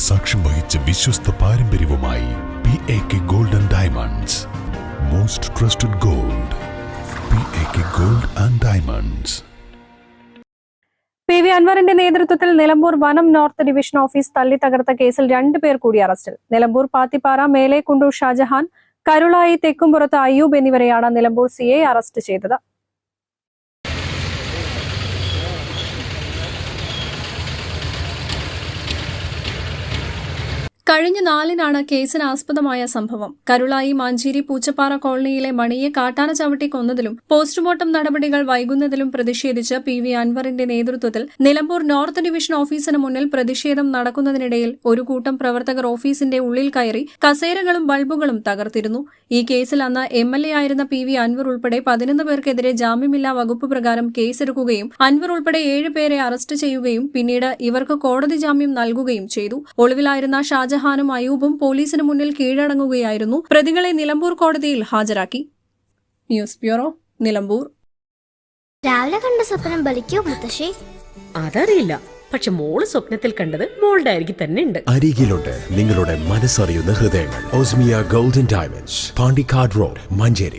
സാക്ഷ്യം വഹിച്ച വിശ്വസ്ത പാരമ്പര്യവുമായി PAK Gold and Diamonds. Most trusted gold. PAK Gold and Diamonds. PV അൻവറിന്റെ നേതൃത്വത്തിൽ നിലമ്പൂർ വനം നോർത്ത് ഡിവിഷൻ ഓഫീസ് തല്ലി തകർത്ത കേസിൽ 2 പേർ കൂടി അറസ്റ്റിൽ. നിലമ്പൂർ പാത്തിപ്പാറ മേലേക്കുണ്ടൂർ ഷാജഹാൻ, കരുളായി തെക്കുംപുറത്ത് അയ്യൂബ് എന്നിവരെയാണ് നിലമ്പൂർ CI അറസ്റ്റ് ചെയ്തത്. കഴിഞ്ഞ 4-നാണ് കേസിനാസ്പദമായ സംഭവം. കരുളായി മാഞ്ചേരി പൂച്ചപ്പാറ കോളനിയിലെ മണിയെ കാട്ടാന ചവിട്ടി കൊന്നതിലും പോസ്റ്റ്മോർട്ടം നടപടികൾ വൈകുന്നതിലും പ്രതിഷേധിച്ച് PV അൻവറിന്റെ നേതൃത്വത്തിൽ നിലമ്പൂർ നോർത്ത് ഡിവിഷൻ ഓഫീസിന് മുന്നിൽ പ്രതിഷേധം നടക്കുന്നതിനിടയിൽ ഒരു കൂട്ടം പ്രവർത്തകർ ഓഫീസിന്റെ ഉള്ളിൽ കയറി കസേരകളും ബൾബുകളും തകർത്തിരുന്നു. ഈ കേസിൽ അന്ന് MLA ആയിരുന്ന PV അൻവർ ഉൾപ്പെടെ 11 പേർക്കെതിരെ ജാമ്യമില്ലാ വകുപ്പ് പ്രകാരം കേസെടുക്കുകയും അൻവർ ഉൾപ്പെടെ 7 പേരെ അറസ്റ്റ് ചെയ്യുകയും പിന്നീട് ഇവർക്ക് കോടതി ജാമ്യം നൽകുകയും ചെയ്തു. ഒളിവിലായിരുന്ന ഷാജഹാനും അയ്യൂബും പോലീസിന് മുന്നിൽ കീഴടങ്ങുകയായിരുന്നു. പ്രതികളെ നിലമ്പൂർ കോടതിയിൽ ഹാജരാക്കി. News bureau, Nilambur. രാവിലെ കണ്ട സ്വപ്നം ബലിക്കോ മുത്തശ്ശി? അതറിയില്ല, പക്ഷെ മോള് സ്വപ്നത്തിൽ കണ്ടത് മോളുടെ അരികിൽ തന്നെ ഉണ്ട്. അരികിലുണ്ട് നിങ്ങളുടെ മനസ്സറിയുന്ന ഹൃദയങ്ങൾ. ഓസ്മിയ golden diamonds, Pandikkad road, Manjeri.